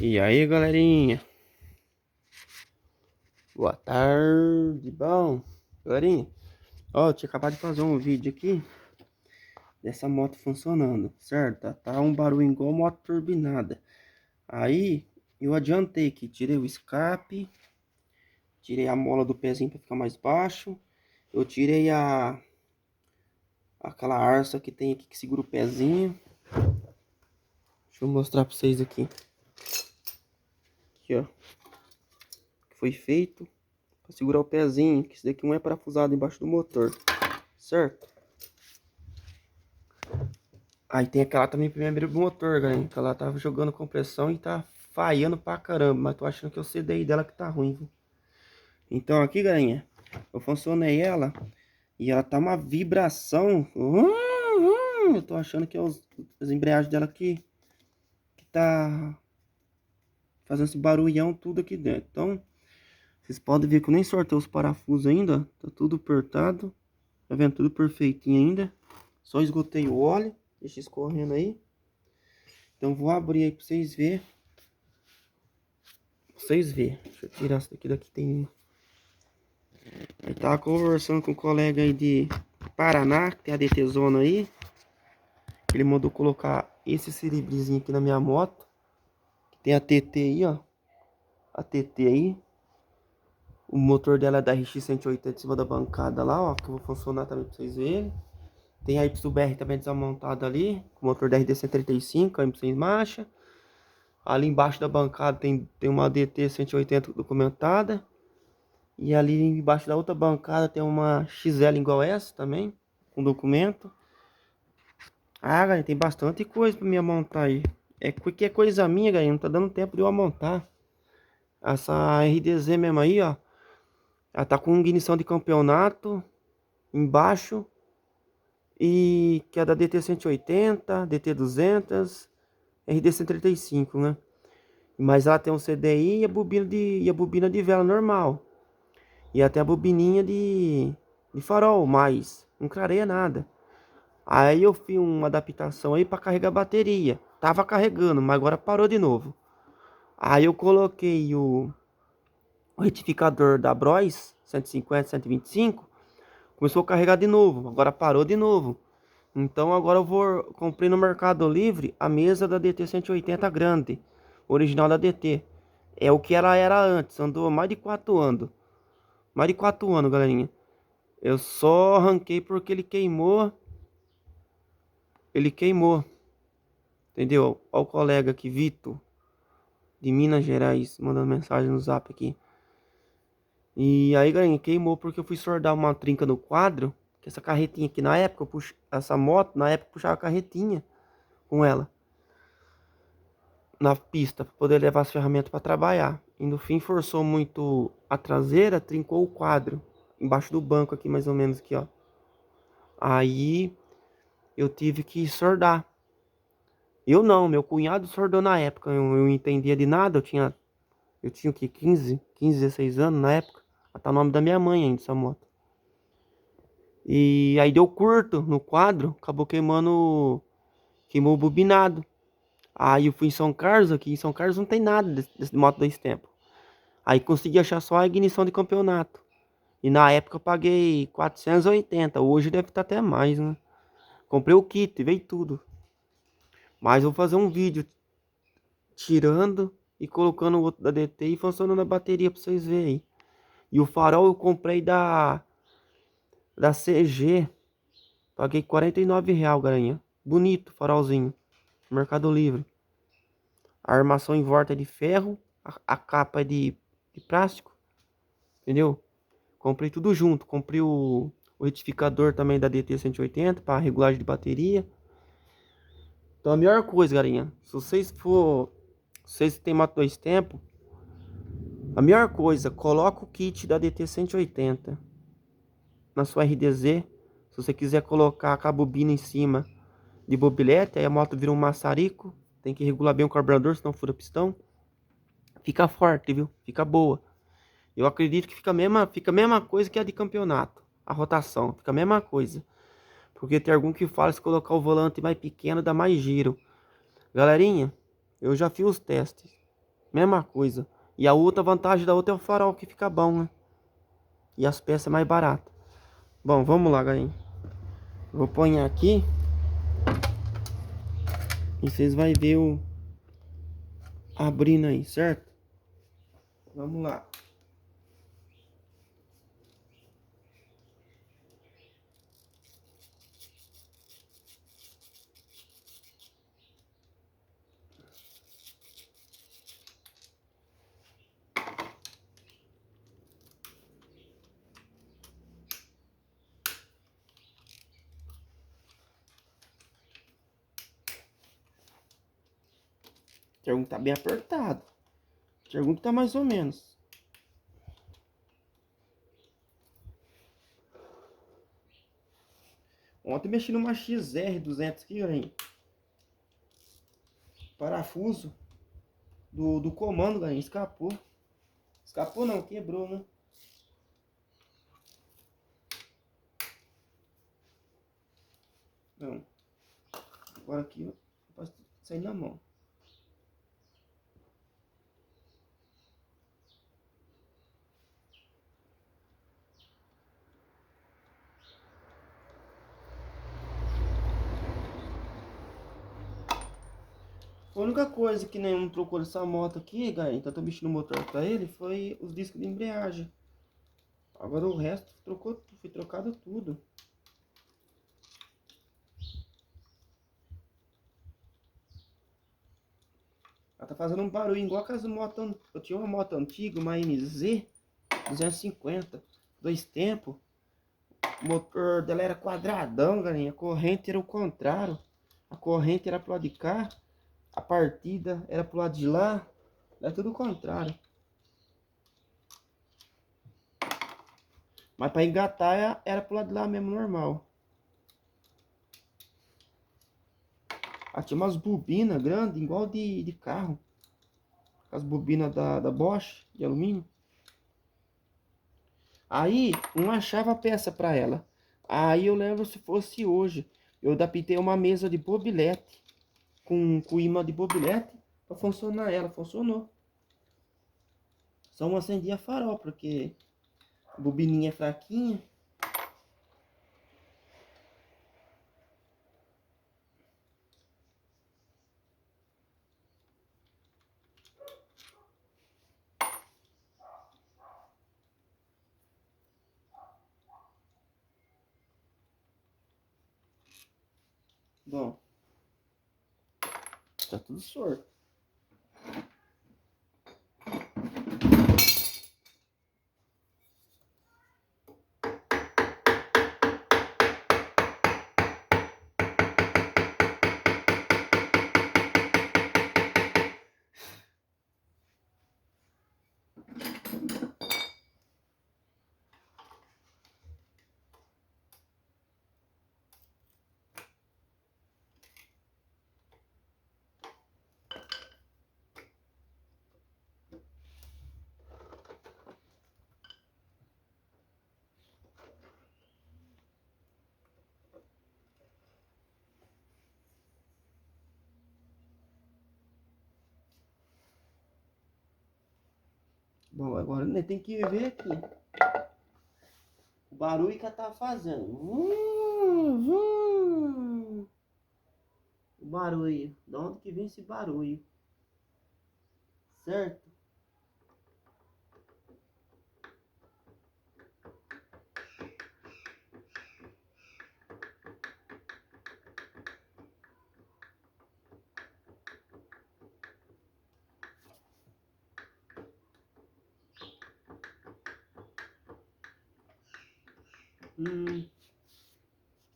E aí, galerinha? Boa tarde, bom? Galerinha, ó, eu tinha acabado de fazer um vídeo aqui dessa moto funcionando, certo? Tá um barulho igual moto turbinada. Aí, eu adiantei aqui, tirei o escape, tirei a mola do pezinho para ficar mais baixo. Eu tirei aquela arça que tem aqui que segura o pezinho. Deixa eu mostrar para vocês aqui. Aqui, ó. Que foi feito para segurar o pezinho, que isso daqui não é parafusado embaixo do motor, certo? Aí tem aquela também primeiro do motor, galera, que ela tava jogando compressão e tá falhando pra caramba, mas tô achando que é o CDI dela que tá ruim, viu? Então aqui, galerinha, eu funcionei ela e ela tá uma vibração. Eu tô achando que é as embreagens dela que tá fazendo esse barulhão tudo aqui dentro. Então, vocês podem ver que eu nem sortei os parafusos ainda, tá tudo apertado, tá vendo? Tudo perfeitinho ainda. Só esgotei o óleo, deixa escorrendo aí. Então vou abrir aí pra vocês verem. Deixa eu tirar isso daqui tem. Eu tava conversando com um colega aí de Paraná, que tem a DT Zona aí. Ele mandou colocar esse cilindrozinho aqui na minha moto. Tem a TT aí, ó. A TT aí. O motor dela é da RX-180 em cima da bancada lá, ó. Que eu vou funcionar também pra vocês verem. Tem a YBR também desmontada ali. Com o motor da RD-135, a M100 marcha. Ali embaixo da bancada tem uma DT-180 documentada. E ali embaixo da outra bancada tem uma XL igual essa também, com documento. Ah, galera, tem bastante coisa pra mim montar aí. É porque é coisa minha, galera, não tá dando tempo de eu montar. Essa RDZ mesmo aí, ó. Ela tá com ignição de campeonato embaixo. E que é da DT-180, DT-200, RD-135, né? Mas ela tem um CDI e a bobina de vela normal. E até a bobininha de farol, mas não clareia nada. Aí eu fiz uma adaptação aí para carregar a bateria. Tava carregando, mas agora parou de novo. Aí eu coloquei o retificador da Bros 150, 125. Começou a carregar de novo, agora parou de novo. Então agora eu vou comprei no Mercado Livre a mesa da DT 180 grande, original da DT. É o que ela era antes, andou mais de 4 anos. Mais de 4 anos, galerinha. Eu só arranquei porque ele queimou. Ele queimou. Entendeu? Olha o colega aqui, Vitor, de Minas Gerais, mandando mensagem no zap aqui. E aí, galerinha, queimou porque eu fui soldar uma trinca no quadro. Que essa carretinha aqui, na época, essa moto, na época, eu puxava a carretinha com ela na pista, para poder levar as ferramentas para trabalhar. E no fim, forçou muito a traseira, trincou o quadro. Embaixo do banco aqui, mais ou menos, aqui, ó. Aí, eu tive que soldar. Eu não, meu cunhado soldou na época. Eu não entendia de nada, eu tinha o que, 15, 16 anos na época. Tá o nome da minha mãe ainda, essa moto. E aí deu curto no quadro, acabou queimou o bobinado. Aí eu fui em São Carlos, aqui em São Carlos não tem nada desse moto 2 tempos. Aí consegui achar só a ignição de campeonato. E na época eu paguei 480, hoje deve estar até mais, né? Comprei o kit, veio tudo. Mas eu vou fazer um vídeo tirando e colocando o outro da DT e funcionando a bateria pra vocês verem aí. E o farol eu comprei da CG. Paguei R$ 49, galerinha. Bonito, farolzinho. Mercado Livre. A armação em volta é de ferro. A capa é de plástico. Entendeu? Comprei tudo junto. Comprei o retificador também da DT 180 para regulagem de bateria. Então a melhor coisa, galerinha. Se vocês têm moto 2 tempos, a melhor coisa, coloca o kit da DT 180 na sua RDZ. Se você quiser colocar a bobina em cima de bobilete, aí a moto vira um maçarico. Tem que regular bem o carburador, senão fura pistão. Fica forte, viu? Fica boa. Eu acredito que fica a mesma coisa que a de campeonato. A rotação, fica a mesma coisa. Porque tem algum que fala que se colocar o volante mais pequeno dá mais giro. Galerinha, eu já fiz os testes. Mesma coisa. E a outra vantagem da outra é o farol que fica bom, né? E as peças mais baratas. Bom, vamos lá, galera. Vou pôr aqui. E vocês vão ver o abrindo aí, certo? Vamos lá. Tem algum que tá bem apertado. Tem algum que tá mais ou menos. Ontem mexi numa XR200 aqui, galera. Parafuso do comando, galera. Escapou. Escapou não, quebrou, né? Não. Agora aqui, ó. Pode sair na mão. A única coisa que nenhum trocou dessa moto aqui, galera, então tô mexendo no motor pra ele, foi os discos de embreagem. Agora o resto trocou, foi trocado tudo. Ela tá fazendo um barulho igual aquelas motos. Eu tinha uma moto antiga, uma MZ 250, dois tempos. O motor dela era quadradão, galerinha. A corrente era o contrário. A corrente era pro lado de cá, a partida era pro lado de lá. Era tudo o contrário. Mas para engatar era pro lado de lá mesmo, normal. Ela tinha umas bobinas grandes, igual de carro. As bobinas da Bosch, de alumínio. Aí, não achava peça para ela. Aí eu lembro se fosse hoje. Eu adaptei uma mesa de bobilete. Com imã de bobilete. Para funcionar ela. Funcionou. Só não acendia farol, porque a bobininha é fraquinha. Bom, tá tudo sorto. Bom, agora né, tem que ver aqui. O barulho que ela tá fazendo. O barulho. De onde que vem esse barulho? Certo?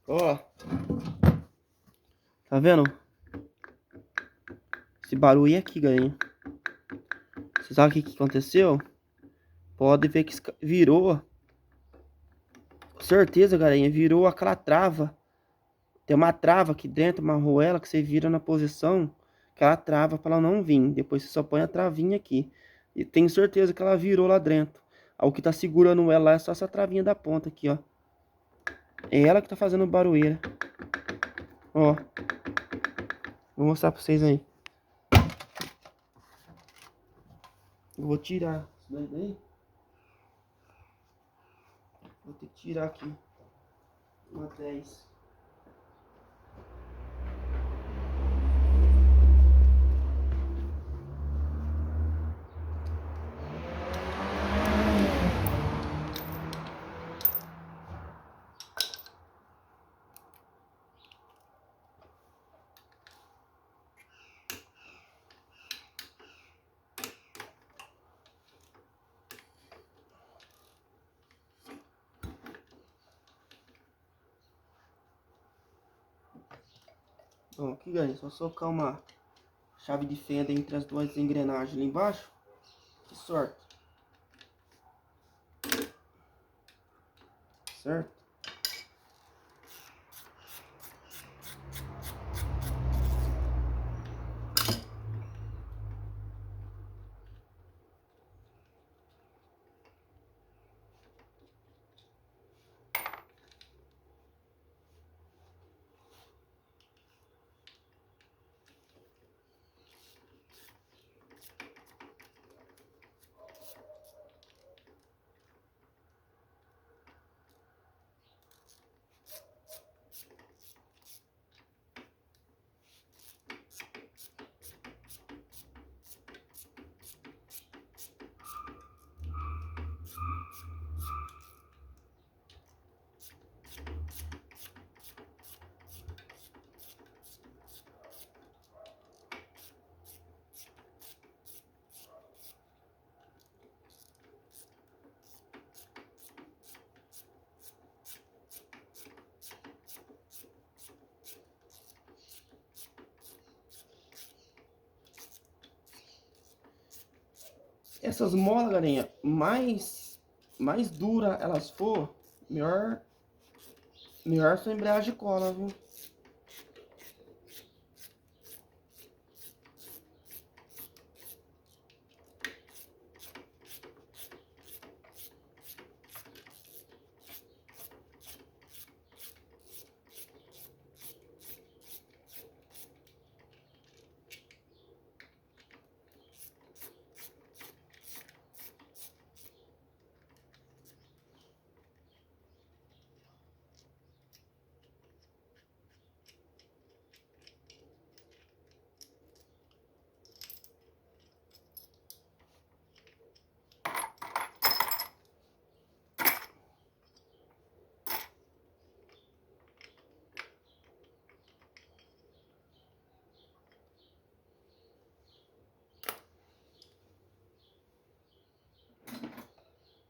Ó. Tá vendo? Esse barulho aqui, galera. Você sabe o que aconteceu? Pode ver que virou. Com certeza, galerinha. Virou aquela trava. Tem uma trava aqui dentro, uma arruela que você vira na posição. Aquela trava para ela não vir. Depois você só põe a travinha aqui. E tenho certeza que ela virou lá dentro. O que tá segurando ela lá é só essa travinha da ponta aqui, ó. É ela que tá fazendo barulheira. Ó. Vou mostrar pra vocês aí. Eu vou tirar isso daí. Vou ter que tirar aqui uma 10. Bom, aqui, galera, só socar uma chave de fenda entre as duas engrenagens ali embaixo. Que sorte. Certo? Essas molas, galerinha, mais dura elas for, melhor sua embreagem cola, viu?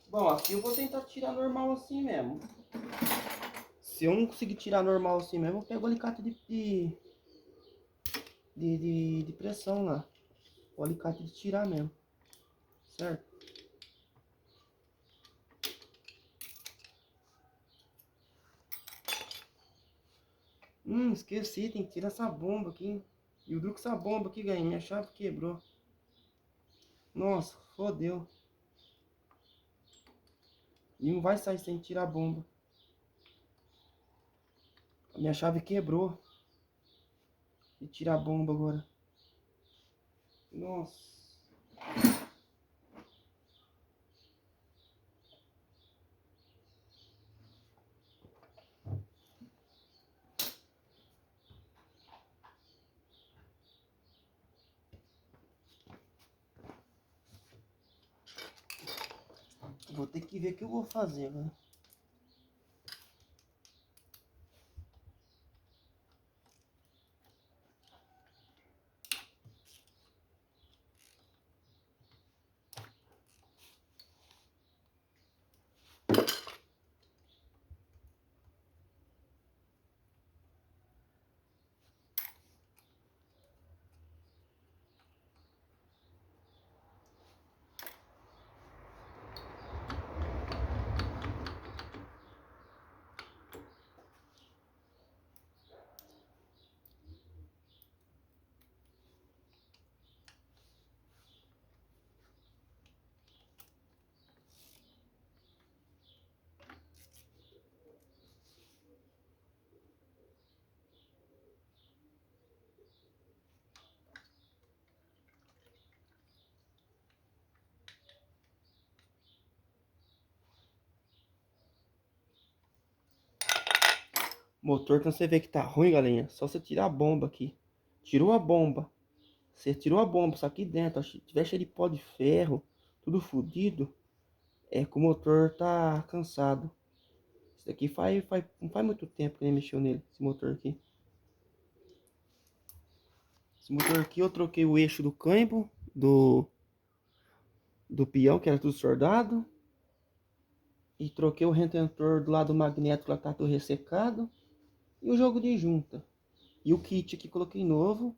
Bom, aqui eu vou tentar tirar normal assim mesmo. Se eu não conseguir tirar normal assim mesmo, eu pego o alicate de pressão lá. O alicate de tirar mesmo. Certo? Esqueci, tem que tirar essa bomba aqui. E o duro que essa bomba aqui, ganhei. Minha chave quebrou. Nossa, fodeu. E não vai sair sem tirar a bomba. A minha chave quebrou. E tirar a bomba agora. Nossa. Vou ter que ver o que eu vou fazer, né? Motor, quando você vê que tá ruim, galerinha, só você tirar a bomba aqui. Tirou a bomba. Você tirou a bomba, só aqui dentro, ó, se tiver cheio de pó de ferro, tudo fodido, é que o motor tá cansado. Isso daqui não faz muito tempo que ele mexeu nele, esse motor aqui. Esse motor aqui eu troquei o eixo do câmbio, do peão, que era tudo soldado. E troquei o retentor do lado magnético, lá tá tudo ressecado. E o jogo de junta. E o kit aqui coloquei novo.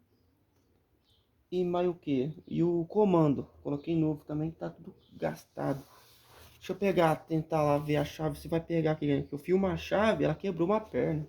E mais o que? E o comando. Coloquei novo também, que tá tudo gastado. Deixa eu pegar, tentar lá ver a chave. Se vai pegar aqui, né? Eu fio uma chave, ela quebrou uma perna.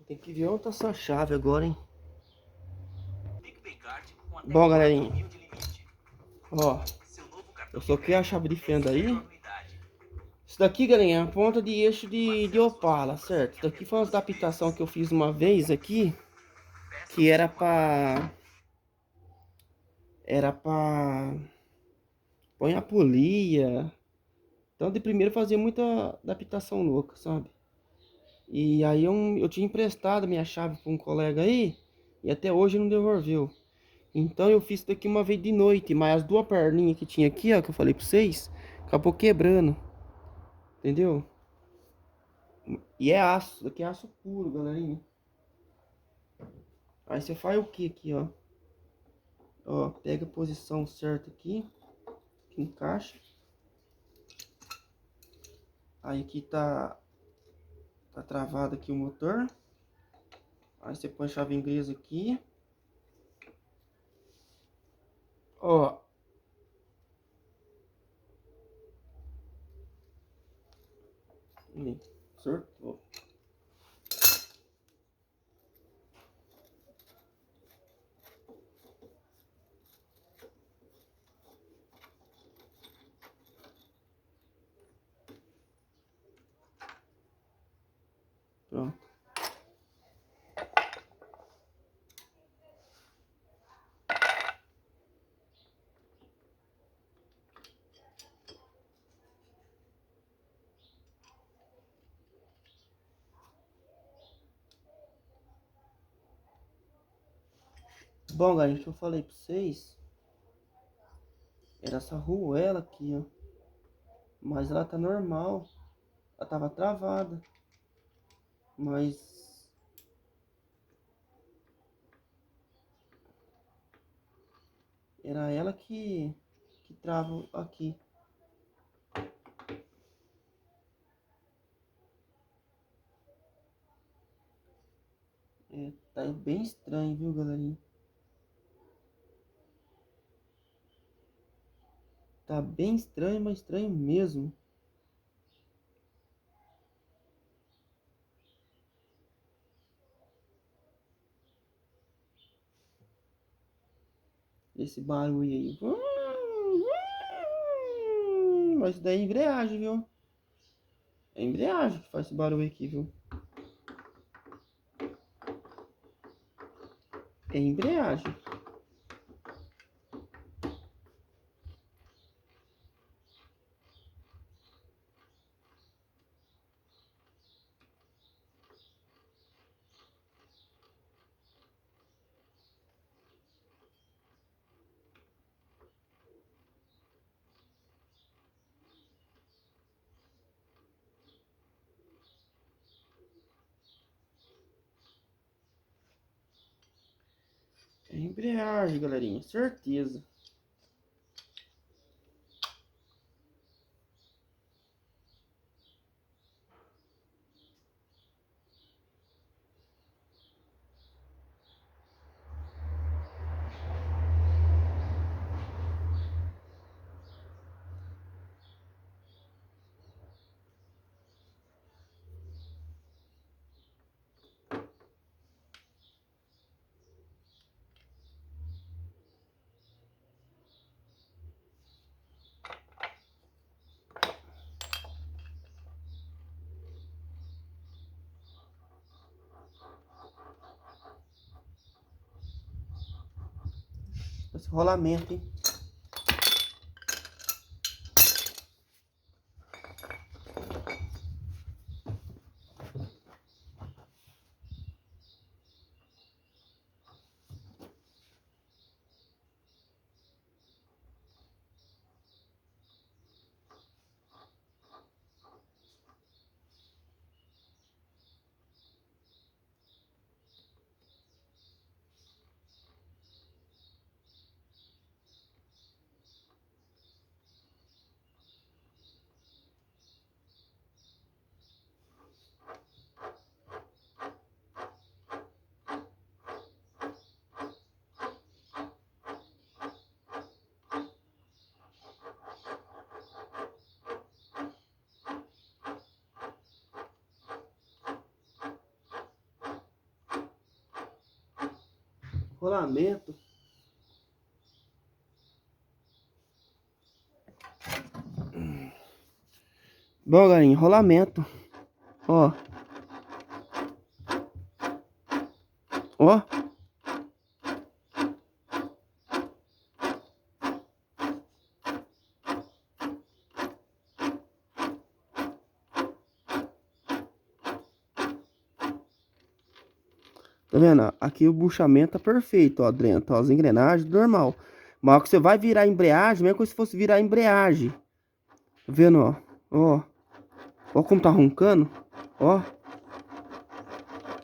Tem que ver onde tá essa chave agora, hein? Bom, galerinha. Ó, eu soquei a chave de fenda aí. Isso daqui, galerinha, é uma ponta de eixo de Opala, certo? Isso daqui foi uma adaptação que eu fiz uma vez aqui. Que era pra põe a polia. Então de primeiro fazia muita adaptação louca, sabe? E aí eu tinha emprestado minha chave para um colega aí. E até hoje não devolveu. Então eu fiz isso daqui uma vez de noite. Mas as duas perninhas que tinha aqui, ó, que eu falei pra vocês, acabou quebrando. Entendeu? E é aço, isso daqui é aço puro, galerinha. Aí você faz o que aqui, ó? Ó, pega a posição certa aqui. Que encaixa. Aí aqui tá travado aqui o motor. Aí você põe a chave inglesa aqui. Ó. Certo? Pronto. Bom, galera, o que eu falei pra vocês Era essa arruela aqui, ó. Mas ela tá normal. Ela tava travada. Mas era ela que trava aqui. É, tá bem estranho, viu, galerinha? Tá bem estranho, mas estranho mesmo. Esse barulho aí. Mas isso daí é embreagem, viu? É embreagem que faz esse barulho aqui, viu? É embreagem. É embreagem, galerinha. Certeza. Esse rolamento, hein? Rolamento. Bom, galerinha, rolamento. Ó. Ó. Tá vendo? Aqui o buchamento tá perfeito, ó, dentro, ó, as engrenagens, normal. Mas ó, que você vai virar a embreagem, mesmo como se fosse virar a embreagem. Tá vendo, ó? Ó. Ó como tá roncando. Ó.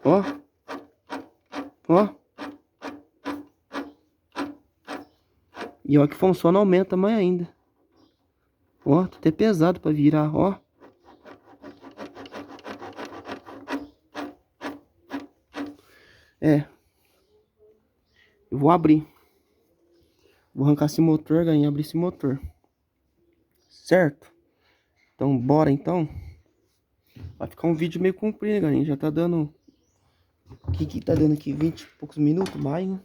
Ó. Ó. E ó que funciona, aumenta mais ainda. Ó, tá até pesado pra virar, ó. É. Eu vou abrir. Vou arrancar esse motor, galerinha, abrir esse motor. Certo? Então, bora então. Vai ficar um vídeo meio comprido, galerinha. Já tá dando... O que tá dando aqui? 20 e poucos minutos mais, né?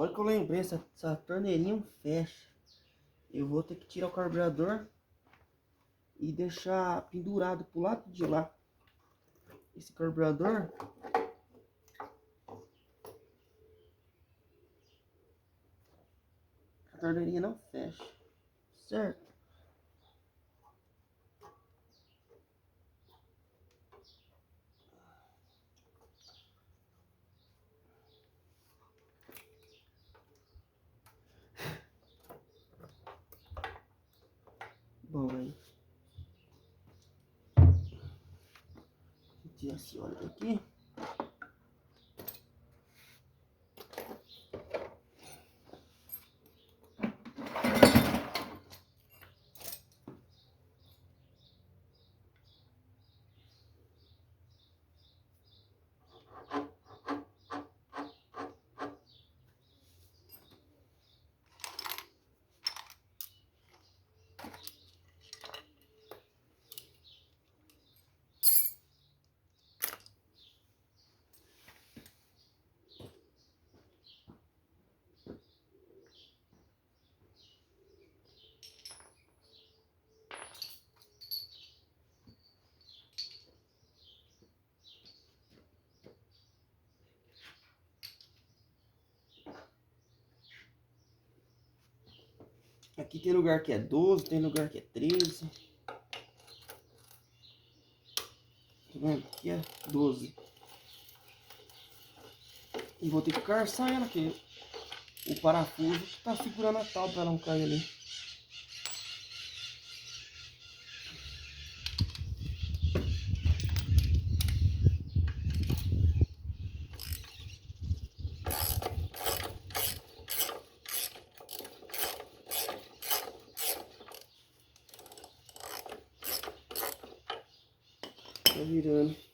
Agora que eu lembrei, essa torneirinha não fecha. Eu vou ter que tirar o carburador e deixar pendurado pro lado de lá. Esse carburador. A torneirinha não fecha. Certo? Bom, aí. Tirar esse óleo daqui. Aqui tem lugar que é 12, tem lugar que é 13. Tá vendo? Aqui é 12. E vou ter que carçar ela, que o parafuso tá segurando a tábua pra ela não cair ali. Tá virando.